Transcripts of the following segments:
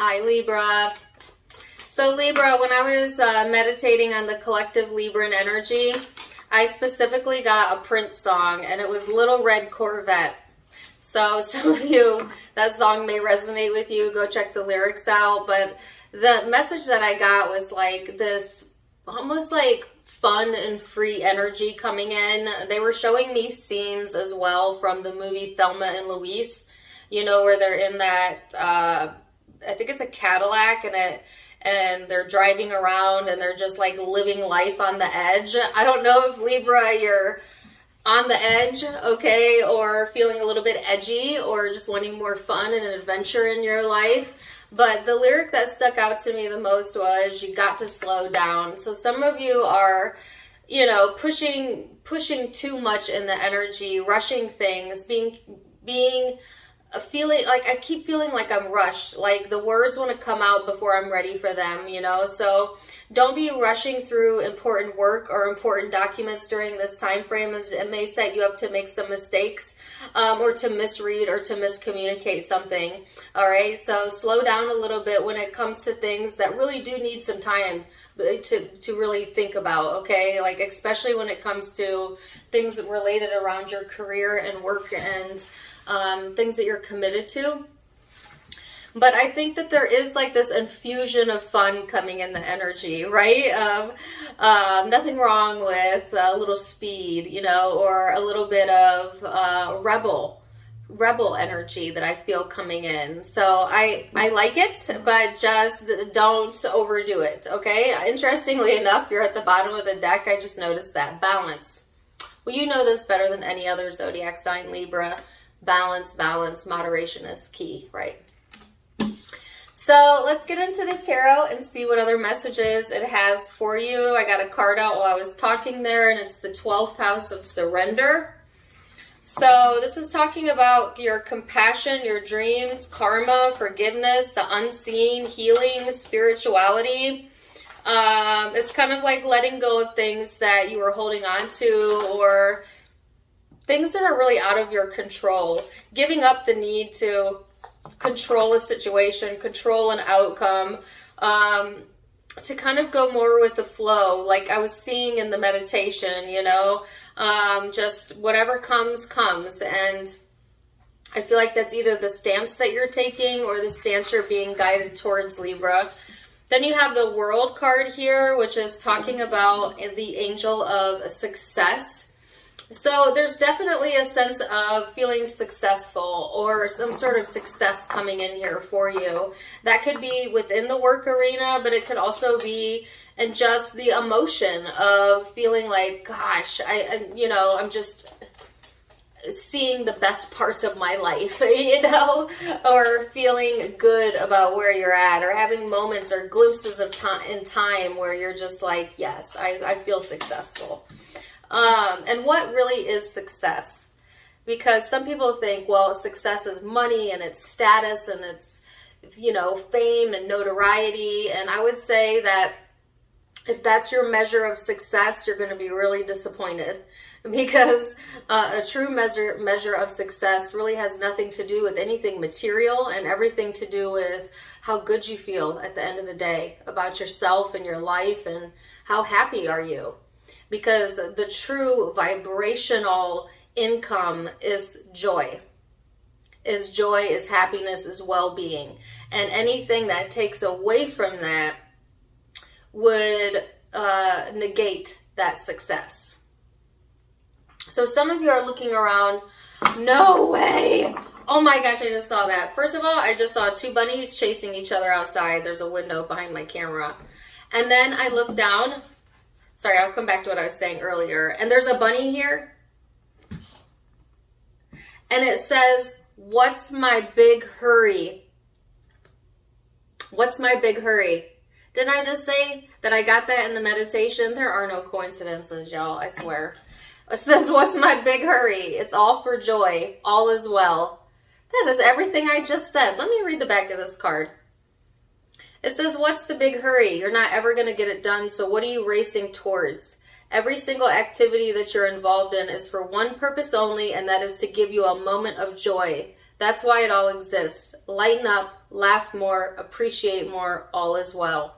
Hi, Libra. So Libra, when I was meditating on the collective Libran energy, I specifically got a Prince song, and it was Little Red Corvette. So some of you, that song may resonate with you. Go check the lyrics out. But the message that I got was like this almost like fun and free energy coming in. They were showing me scenes as well from the movie Thelma and Louise, you know, where they're in that, I think it's a Cadillac, and they're driving around and they're just like living life on the edge. I don't know if Libra, you're on the edge, okay, or feeling a little bit edgy, or just wanting more fun and adventure in your life. But the lyric that stuck out to me the most was, you got to slow down. So some of you are, you know, pushing too much in the energy, rushing things, feeling like, I keep feeling like I'm rushed, like the words want to come out before I'm ready for them, you know. So don't be rushing through important work or important documents during this time frame, as it may set you up to make some mistakes, or to misread or to miscommunicate something. All right, so slow down a little bit when it comes to things that really do need some time to really think about, okay? Like especially when it comes to things related around your career and work and things that you're committed to. But I think that there is like this infusion of fun coming in the energy, right? Nothing wrong with a little speed, you know, or a little bit of rebel energy that I feel coming in. So I like it, but just don't overdo it, okay? Interestingly enough, you're at the bottom of the deck. I just noticed that. Balance. Well, you know this better than any other zodiac sign, Libra. Balance, moderation is key, right? So let's get into the tarot and see what other messages it has for you. I got a card out while I was talking there, and it's the 12th house of surrender. So this is talking about your compassion, your dreams, karma, forgiveness, the unseen, healing, spirituality. It's kind of like letting go of things that you were holding on to, or things that are really out of your control. Giving up the need to control a situation, control an outcome, to kind of go more with the flow, like I was seeing in the meditation, you know, just whatever comes. And I feel like that's either the stance that you're taking or the stance you're being guided towards, Libra. Then you have the World card here, which is talking about the angel of success. So there's definitely a sense of feeling successful, or some sort of success coming in here for you. That could be within the work arena, but it could also be in just the emotion of feeling like, gosh, I'm just seeing the best parts of my life, you know, or feeling good about where you're at, or having moments or glimpses of time where you're just like, yes, I feel successful. And what really is success? Because some people think, well, success is money and it's status and it's, you know, fame and notoriety. And I would say that if that's your measure of success, you're going to be really disappointed, because a true measure of success really has nothing to do with anything material, and everything to do with how good you feel at the end of the day about yourself and your life, and how happy are you. Because the true vibrational income is joy. Is happiness, is well-being. And anything that takes away from that would negate that success. So some of you are looking around, no way! Oh my gosh, I just saw that. First of all, I just saw two bunnies chasing each other outside. There's a window behind my camera. And then I looked down. Sorry, I'll come back to what I was saying earlier. And there's a bunny here. And it says, what's my big hurry? What's my big hurry? Didn't I just say that I got that in the meditation? There are no coincidences, y'all, I swear. It says, what's my big hurry? It's all for joy. All is well. That is everything I just said. Let me read the back of this card. It says, what's the big hurry? You're not ever going to get it done, so what are you racing towards? Every single activity that you're involved in is for one purpose only, and that is to give you a moment of joy. That's why it all exists. Lighten up, laugh more, appreciate more, all is well.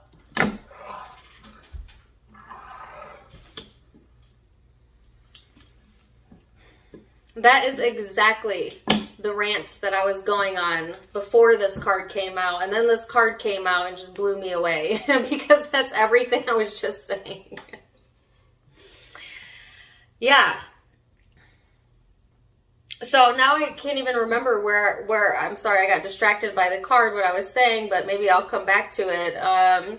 That is exactly the rant that I was going on before this card came out. And then this card came out and just blew me away because that's everything I was just saying. Yeah. So now I can't even remember where I'm sorry, I got distracted by the card, what I was saying, but maybe I'll come back to it.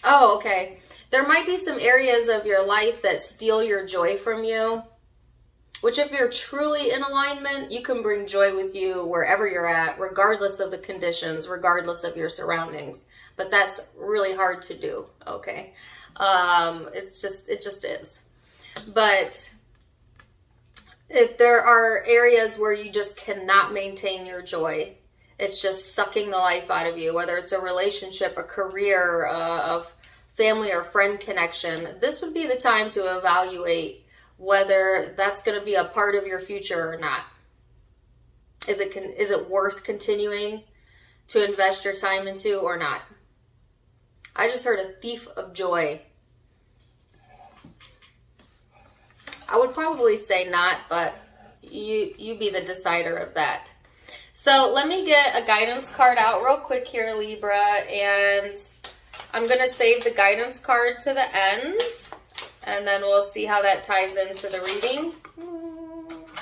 Oh, okay. There might be some areas of your life that steal your joy from you, which if you're truly in alignment, you can bring joy with you wherever you're at, regardless of the conditions, regardless of your surroundings. But that's really hard to do, okay? It just is. But if there are areas where you just cannot maintain your joy, it's just sucking the life out of you, whether it's a relationship, a career, of family or friend connection, this would be the time to evaluate whether that's going to be a part of your future or not. Is it worth continuing to invest your time into or not? I just heard a thief of joy. I would probably say not, but you be the decider of that. So let me get a guidance card out real quick here, Libra, and I'm going to save the guidance card to the end, and then we'll see how that ties into the reading.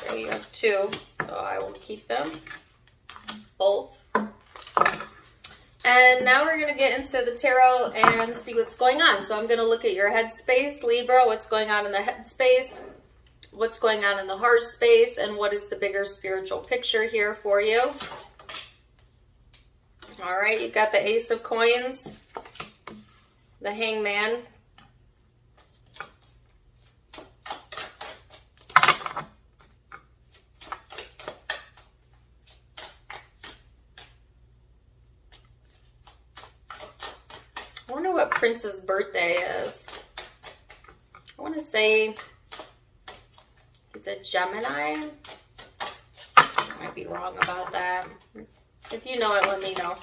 There you have two, so I will keep them both. And now we're going to get into the tarot and see what's going on. So I'm going to look at your headspace, Libra, what's going on in the headspace, what's going on in the heart space, and what is the bigger spiritual picture here for you. All right, you've got the Ace of Coins, the Hangman, I wonder what Prince's birthday is. I want to say he's a Gemini. I might be wrong about that. If you know it, let me know.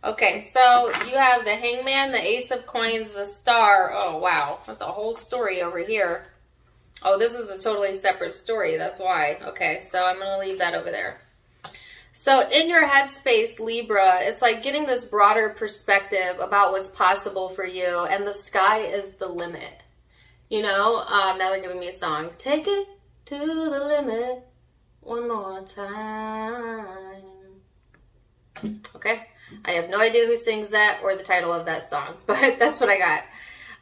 Okay, so you have the Hangman, the Ace of Coins, the Star. Oh, wow. That's a whole story over here. Oh, this is a totally separate story. That's why. Okay, so I'm going to leave that over there. So in your headspace, Libra, it's like getting this broader perspective about what's possible for you, and the sky is the limit. You know, now they're giving me a song. Take it to the limit one more time. Okay, I have no idea who sings that or the title of that song, but that's what I got.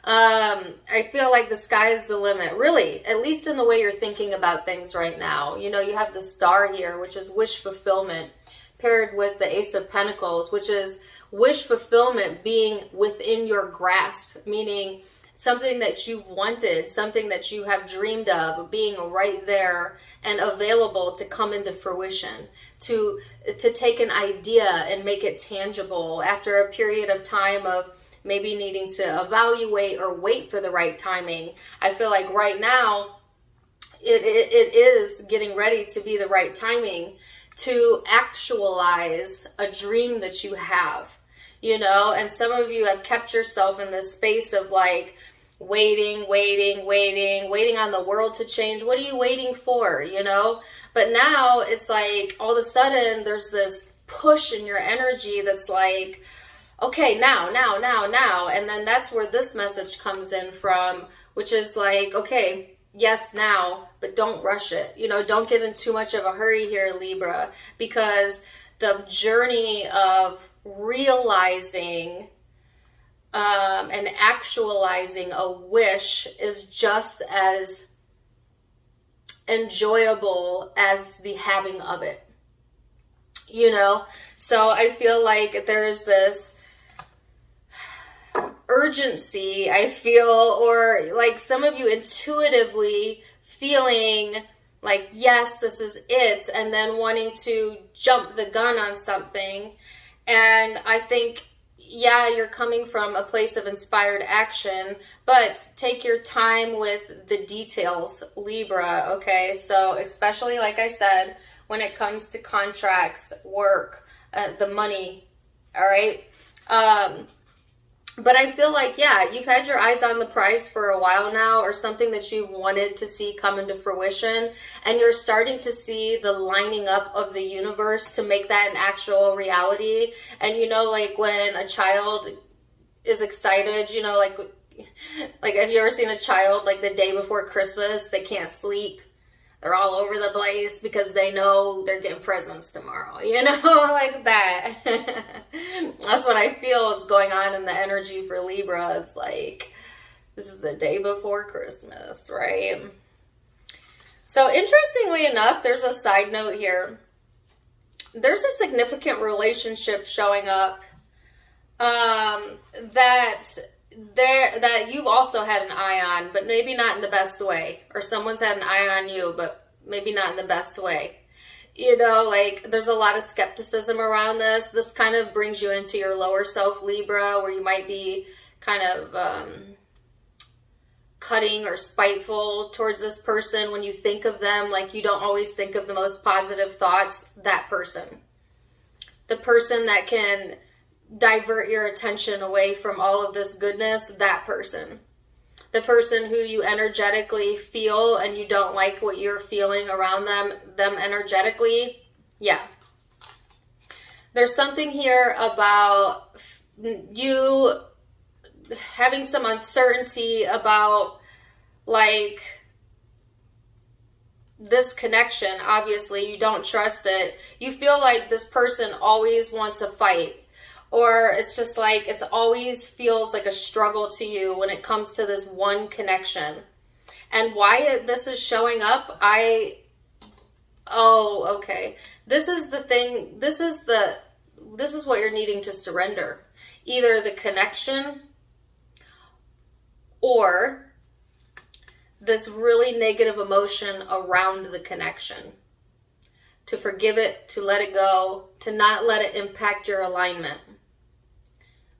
I feel like the sky is the limit, really, at least in the way you're thinking about things right now. You know, you have the Star here, which is wish fulfillment, paired with the Ace of Pentacles, which is wish fulfillment being within your grasp, meaning something that you've wanted, something that you have dreamed of, being right there and available to come into fruition, to take an idea and make it tangible after a period of time of maybe needing to evaluate or wait for the right timing. I feel like right now it is getting ready to be the right timing to actualize a dream that you have, you know, and some of you have kept yourself in this space of like waiting on the world to change. What are you waiting for, you know? But now it's like all of a sudden there's this push in your energy that's like, okay, now. And then that's where this message comes in from, which is like, okay, yes, now, but don't rush it. You know, don't get in too much of a hurry here, Libra, because the journey of realizing and actualizing a wish is just as enjoyable as the having of it. You know, so I feel like there's this urgency, I feel, or like some of you intuitively feeling like, yes, this is it, and then wanting to jump the gun on something. And I think, yeah, you're coming from a place of inspired action, but take your time with the details, Libra, okay? So especially, like I said, when it comes to contracts, work, the money, all right? But I feel like, yeah, you've had your eyes on the prize for a while now, or something that you wanted to see come into fruition, and you're starting to see the lining up of the universe to make that an actual reality. And you know, like when a child is excited, you know, like have you ever seen a child like the day before Christmas? They can't sleep. They're all over the place because they know they're getting presents tomorrow, you know, like that. That's what I feel is going on in the energy for Libra. Is like, this is the day before Christmas, right? So interestingly enough, there's a side note here. There's a significant relationship showing up that you've also had an eye on, but maybe not in the best way. Or someone's had an eye on you, but maybe not in the best way. You know, like there's a lot of skepticism around this. This kind of brings you into your lower self, Libra, where you might be kind of cutting or spiteful towards this person. When you think of them, like you don't always think of the most positive thoughts. That person. The person that can divert your attention away from all of this goodness, that person. The person who you energetically feel and you don't like what you're feeling around them energetically, yeah. There's something here about you having some uncertainty about like this connection. Obviously, you don't trust it. You feel like this person always wants a fight. Or it's just like, it always feels like a struggle to you when it comes to this one connection. And why this is showing up, okay. This is the thing, this is what you're needing to surrender. Either the connection or this really negative emotion around the connection. To forgive it, to let it go, to not let it impact your alignment.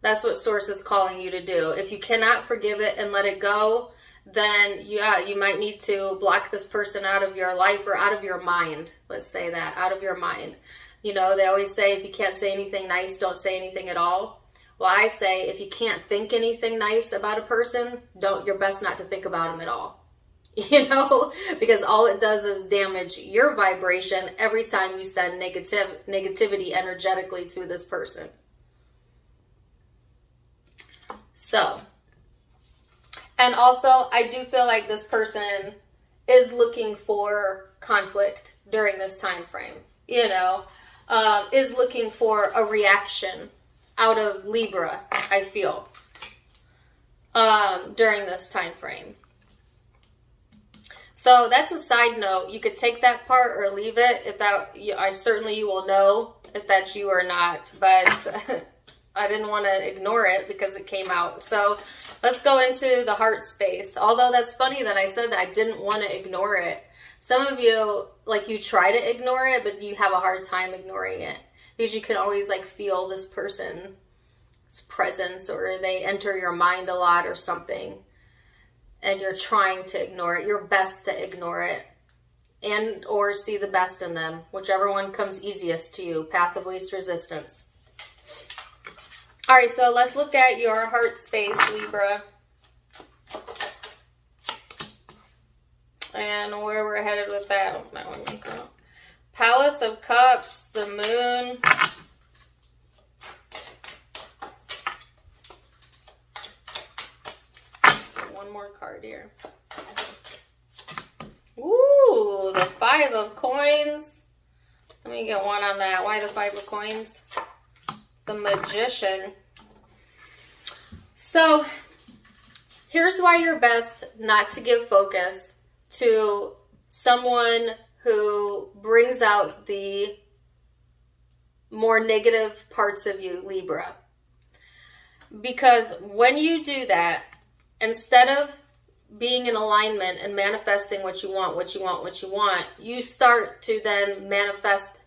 That's what Source is calling you to do. If you cannot forgive it and let it go, then yeah, you might need to block this person out of your life or out of your mind. Let's say that, out of your mind. You know, they always say if you can't say anything nice, don't say anything at all. Well, I say if you can't think anything nice about a person, you're best not to think about them at all. You know, because all it does is damage your vibration every time you send negativity energetically to this person. So, and also I do feel like this person is looking for conflict during this time frame, you know, is looking for a reaction out of Libra, I feel, during this time frame. So that's a side note. You could take that part or leave it. If that, certainly you will know if that's you or not, but I didn't want to ignore it because it came out. So let's go into the heart space. Although that's funny that I said that I didn't want to ignore it. Some of you, like, you try to ignore it, but you have a hard time ignoring it because you can always like feel this person's presence, or they enter your mind a lot or something, and you're trying to ignore it. Your best to ignore it and or see the best in them, whichever one comes easiest to you. Path of least resistance. All right, so let's look at your heart space, Libra. And where we're headed with that. Palace of Cups, the Moon. One more card here. Ooh, the Five of Coins. Let me get one on that. Why the Five of Coins? The Magician. So here's why you're best not to give focus to someone who brings out the more negative parts of you, Libra. Because when you do that, instead of being in alignment and manifesting what you want, you start to then manifest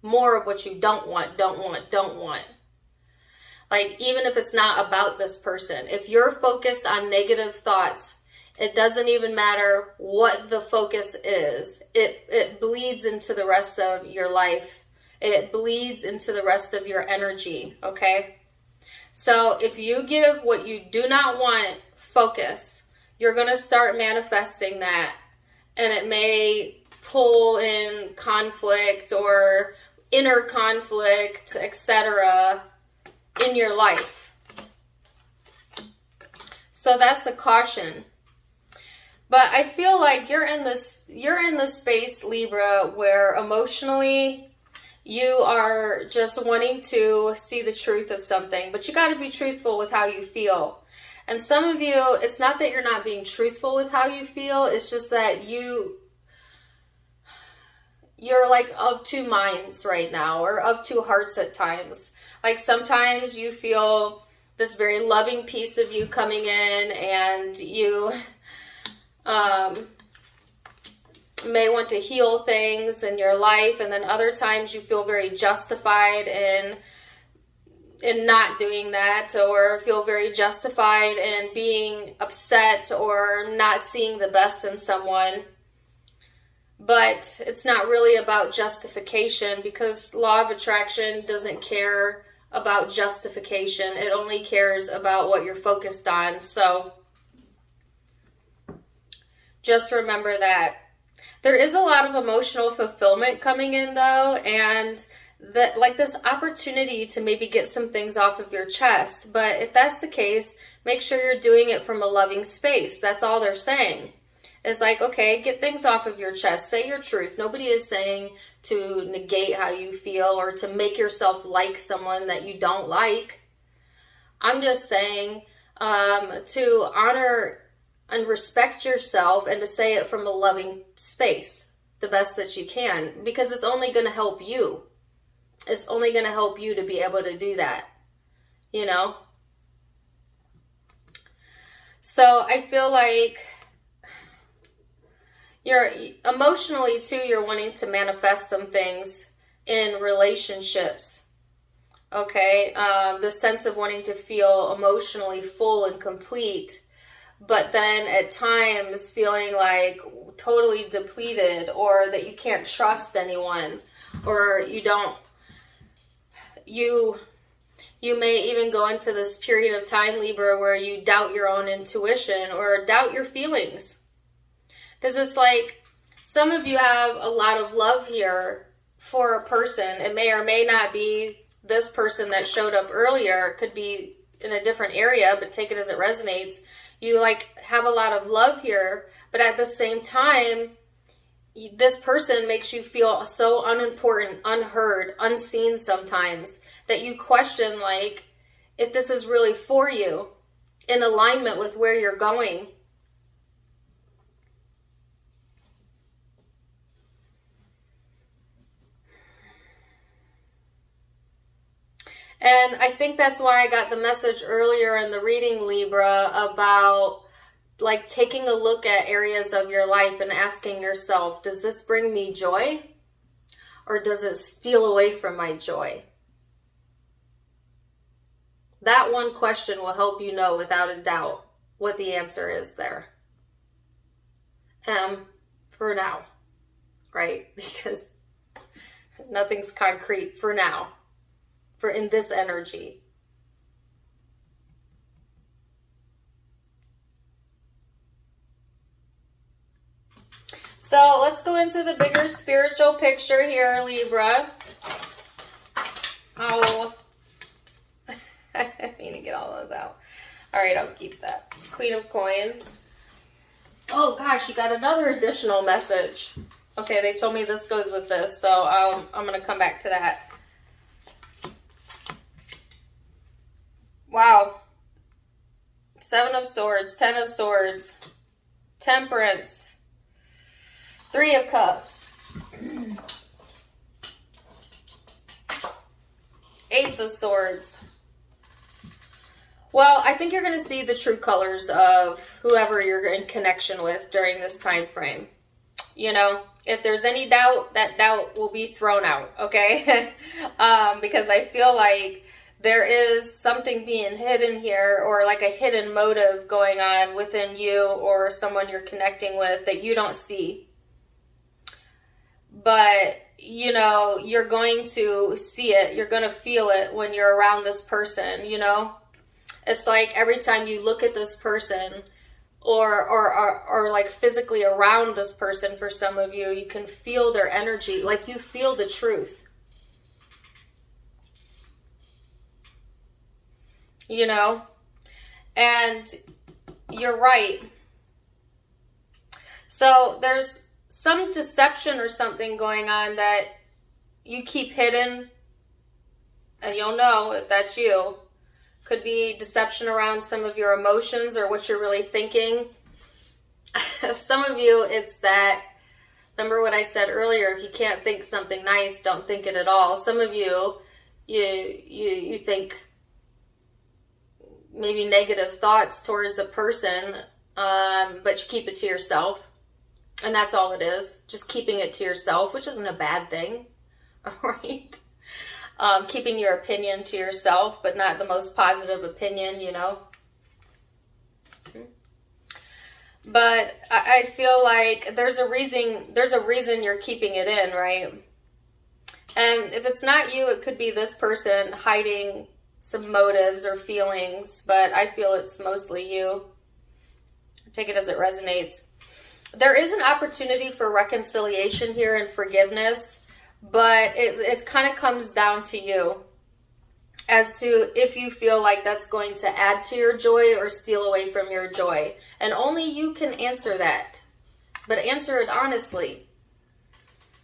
more of what you don't want. Like, even if it's not about this person, if you're focused on negative thoughts It doesn't even matter what the focus is. It bleeds into the rest of your life. It bleeds into the rest of your energy, okay? So if you give what you do not want focus, you're going to start manifesting that. And it may pull in conflict or inner conflict, etc. in your life. So that's a caution. But I feel like you're in this space, Libra, where emotionally you are just wanting to see the truth of something, but you got to be truthful with how you feel. And some of you, it's not that you're not being truthful with how you feel, it's just that you're like of two minds right now, or of two hearts at times. Like sometimes you feel this very loving piece of you coming in, and you may want to heal things in your life, and then other times you feel very justified in not doing that, or feel very justified in being upset or not seeing the best in someone. But it's not really about justification, because law of attraction doesn't care about justification. It only cares about what you're focused on. So just remember that. There is a lot of emotional fulfillment coming in though, and that, like, this opportunity to maybe get some things off of your chest. But if that's the case, make sure you're doing it from a loving space. That's all they're saying. It's like, okay, get things off of your chest. Say your truth. Nobody is saying to negate how you feel or to make yourself like someone that you don't like. I'm just saying to honor and respect yourself, and to say it from a loving space the best that you can, because it's only going to help you. It's only going to help you to be able to do that, you know? So I feel like you're emotionally too, you're wanting to manifest some things in relationships. Okay? The sense of wanting to feel emotionally full and complete, but then at times feeling like totally depleted, or that you can't trust anyone, or you may even go into this period of time, Libra, where you doubt your own intuition or doubt your feelings. Because it's like some of you have a lot of love here for a person. It may or may not be this person that showed up earlier. It could be in a different area, but take it as it resonates. You like have a lot of love here, but at the same time, this person makes you feel so unimportant, unheard, unseen sometimes, that you question, like, if this is really for you, in alignment with where you're going. And I think that's why I got the message earlier in the reading, Libra, about like taking a look at areas of your life and asking yourself, does this bring me joy, or does it steal away from my joy? That one question will help you know without a doubt what the answer is there. For now, right? Because nothing's concrete for now, for in this energy. So let's go into the bigger spiritual picture here, Libra. Oh, I mean to get all those out. All right, I'll keep that. Queen of Coins. Oh gosh, you got another additional message. Okay, they told me this goes with this, so I'm going to come back to that. Wow. 7 of Swords, 10 of Swords, Temperance, 3 of Cups, Ace of Swords. Well, I think you're going to see the true colors of whoever you're in connection with during this time frame. You know, if there's any doubt, that doubt will be thrown out, okay? Because I feel like there is something being hidden here, or like a hidden motive going on within you or someone you're connecting with that you don't see. But, you know, you're going to see it. You're going to feel it when you're around this person, you know? It's like every time you look at this person or like physically around this person, for some of you, you can feel their energy. Like you feel the truth. You know? And you're right. So there's some deception or something going on that you keep hidden, and you'll know if that's you. Could be deception around some of your emotions or what you're really thinking. Some of you, it's that, remember what I said earlier, if you can't think something nice, don't think it at all. Some of you, you think maybe negative thoughts towards a person, but you keep it to yourself. And that's all it is. Just keeping it to yourself, which isn't a bad thing. All right. Keeping your opinion to yourself, but not the most positive opinion, you know. But I feel like there's a reason you're keeping it in, right? And if it's not you, it could be this person hiding some motives or feelings, but I feel it's mostly you. Take it as it resonates. There is an opportunity for reconciliation here and forgiveness, but it kind of comes down to you as to if you feel like that's going to add to your joy or steal away from your joy. And only you can answer that, but answer it honestly.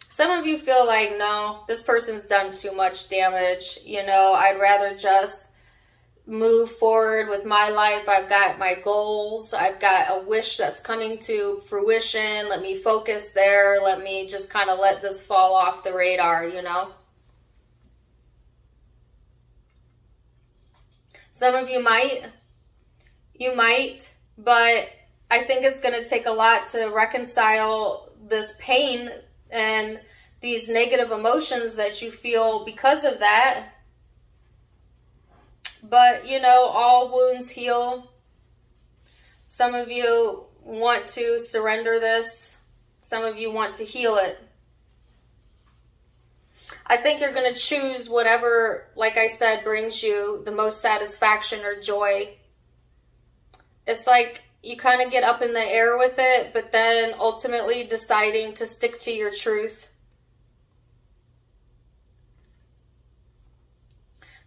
Some of you feel like, no, this person's done too much damage. You know, I'd rather just move forward with my life. I've got my goals. I've got a wish that's coming to fruition. Let me focus there. Let me just kind of let this fall off the radar, you know. Some of you might, but I think it's going to take a lot to reconcile this pain and these negative emotions that you feel because of that. But, you know, all wounds heal. Some of you want to surrender this. Some of you want to heal it. I think you're going to choose whatever, like I said, brings you the most satisfaction or joy. It's like you kind of get up in the air with it, but then ultimately deciding to stick to your truth.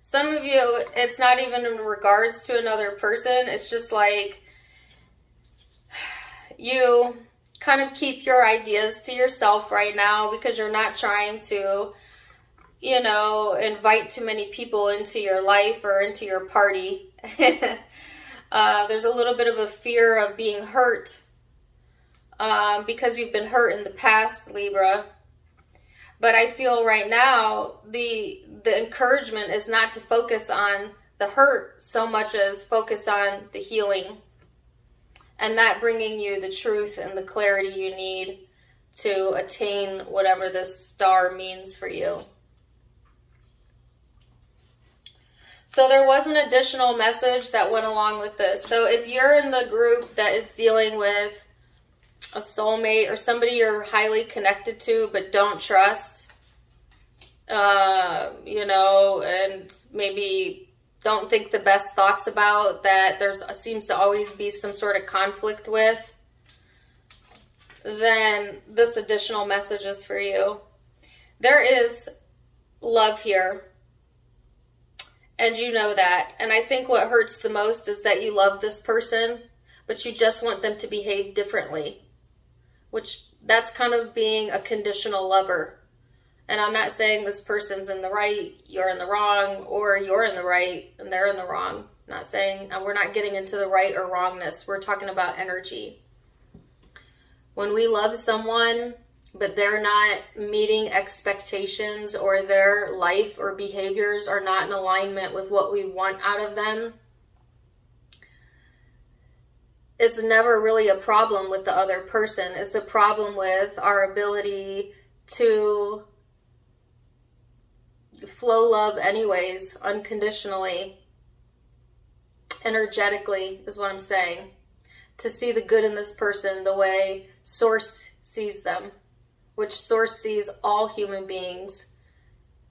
Some of you, it's not even in regards to another person. It's just like you kind of keep your ideas to yourself right now because you're not trying to, you know, invite too many people into your life or into your party. There's a little bit of a fear of being hurt because you've been hurt in the past, Libra. But I feel right now the encouragement is not to focus on the hurt so much as focus on the healing. And that bringing you the truth and the clarity you need to attain whatever this star means for you. So there was an additional message that went along with this. So if you're in the group that is dealing with a soulmate or somebody you're highly connected to but don't trust, you know, and maybe don't think the best thoughts about, that there's seems to always be some sort of conflict with, then this additional message is for you. There is love here. And you know that. And I think what hurts the most is that you love this person, but you just want them to behave differently. Which, that's kind of being a conditional lover. And I'm not saying this person's in the right, you're in the wrong, or you're in the right and they're in the wrong. I'm not saying, we're not getting into the right or wrongness. We're talking about energy. When we love someone, but they're not meeting expectations, or their life or behaviors are not in alignment with what we want out of them, it's never really a problem with the other person. It's a problem with our ability to flow love anyways, unconditionally, energetically is what I'm saying. To see the good in this person the way Source sees them, which Source sees all human beings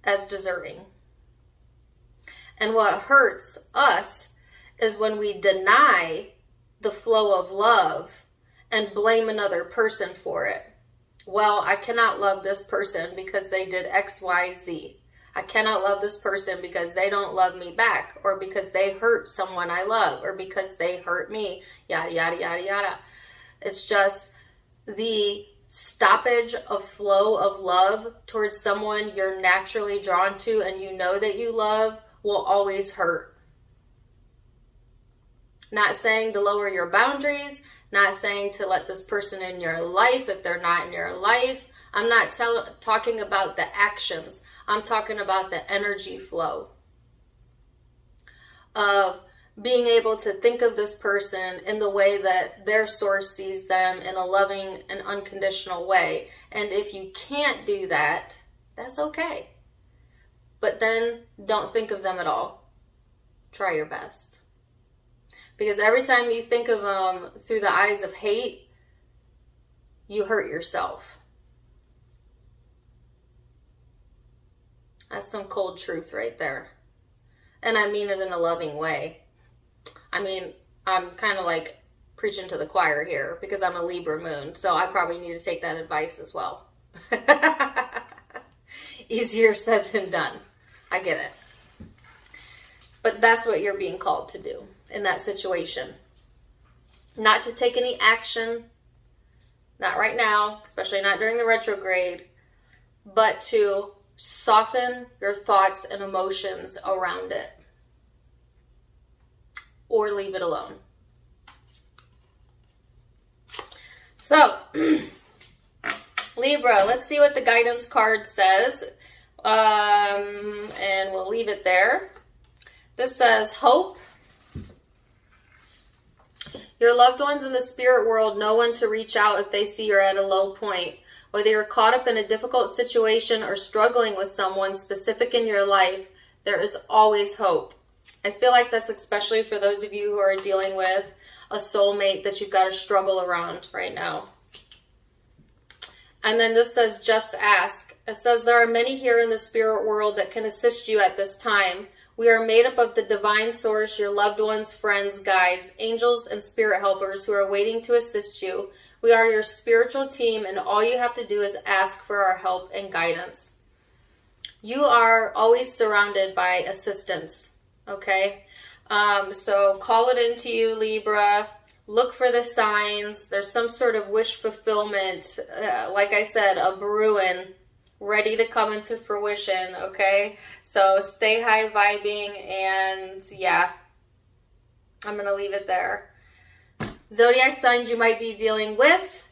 as deserving. And what hurts us is when we deny the flow of love and blame another person for it. Well, I cannot love this person because they did X, Y, Z. I cannot love this person because they don't love me back, or because they hurt someone I love, or because they hurt me, yada, yada, yada, yada. It's just the stoppage of flow of love towards someone you're naturally drawn to and you know that you love will always hurt. Not saying to lower your boundaries, not saying to let this person in your life if they're not in your life. I'm not talking about the actions. I'm talking about the energy flow of being able to think of this person in the way that their Source sees them, in a loving and unconditional way. And if you can't do that, that's okay. But then don't think of them at all. Try your best. Because every time you think of them through the eyes of hate, you hurt yourself. That's some cold truth right there. And I mean it in a loving way. I mean, I'm kind of like preaching to the choir here because I'm a Libra moon, so I probably need to take that advice as well. Easier said than done. I get it. But that's what you're being called to do in that situation. Not to take any action, not right now, especially not during the retrograde, but to soften your thoughts and emotions around it. Or leave it alone. So, Libra, let's see what the guidance card says. And we'll leave it there. This says, hope. Your loved ones in the spirit world know when to reach out if they see you're at a low point. Whether you're caught up in a difficult situation or struggling with someone specific in your life, there is always hope. I feel like that's especially for those of you who are dealing with a soulmate that you've got to struggle around right now. And then this says, just ask. It says, there are many here in the spirit world that can assist you at this time. We are made up of the divine source, your loved ones, friends, guides, angels, and spirit helpers who are waiting to assist you. We are your spiritual team, and all you have to do is ask for our help and guidance. You are always surrounded by assistance, okay? So call it into you, Libra. Look for the signs. There's some sort of wish fulfillment, like I said, a brewing, ready to come into fruition, okay? So stay high vibing, and yeah, I'm going to leave it there. Zodiac signs you might be dealing with.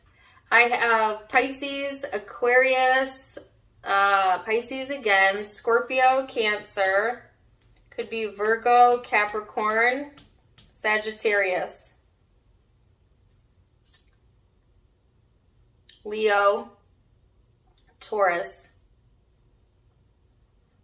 I have Pisces, Aquarius, Pisces again, Scorpio, Cancer, could be Virgo, Capricorn, Sagittarius, Leo, Taurus.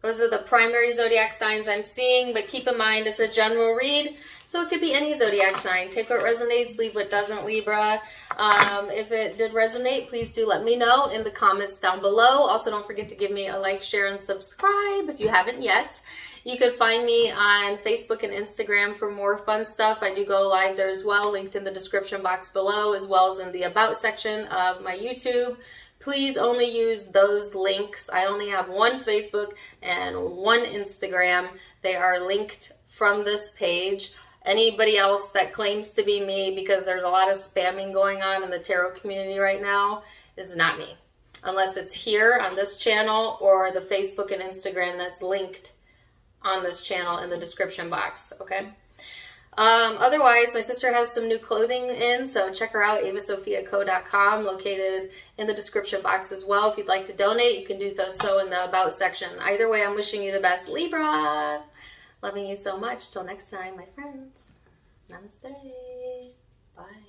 Those are the primary zodiac signs I'm seeing, but keep in mind it's a general read, so it could be any zodiac sign. Take what resonates, leave what doesn't, Libra. If it did resonate, please do let me know in the comments down below. Also, don't forget to give me a like, share, and subscribe if you haven't yet. You can find me on Facebook and Instagram for more fun stuff. I do go live there as well, linked in the description box below, as well as in the About section of my YouTube. Please only use those links. I only have one Facebook and one Instagram. They are linked from this page. Anybody else that claims to be me, because there's a lot of spamming going on in the tarot community right now, is not me. Unless it's here on this channel or the Facebook and Instagram that's linked on this channel in the description box, okay? Otherwise, my sister has some new clothing in, so check her out, avasophiaco.com, located in the description box as well. If you'd like to donate, you can do so in the About section. Either way, I'm wishing you the best, Libra. Loving you so much. Till next time, my friends. Namaste. Bye.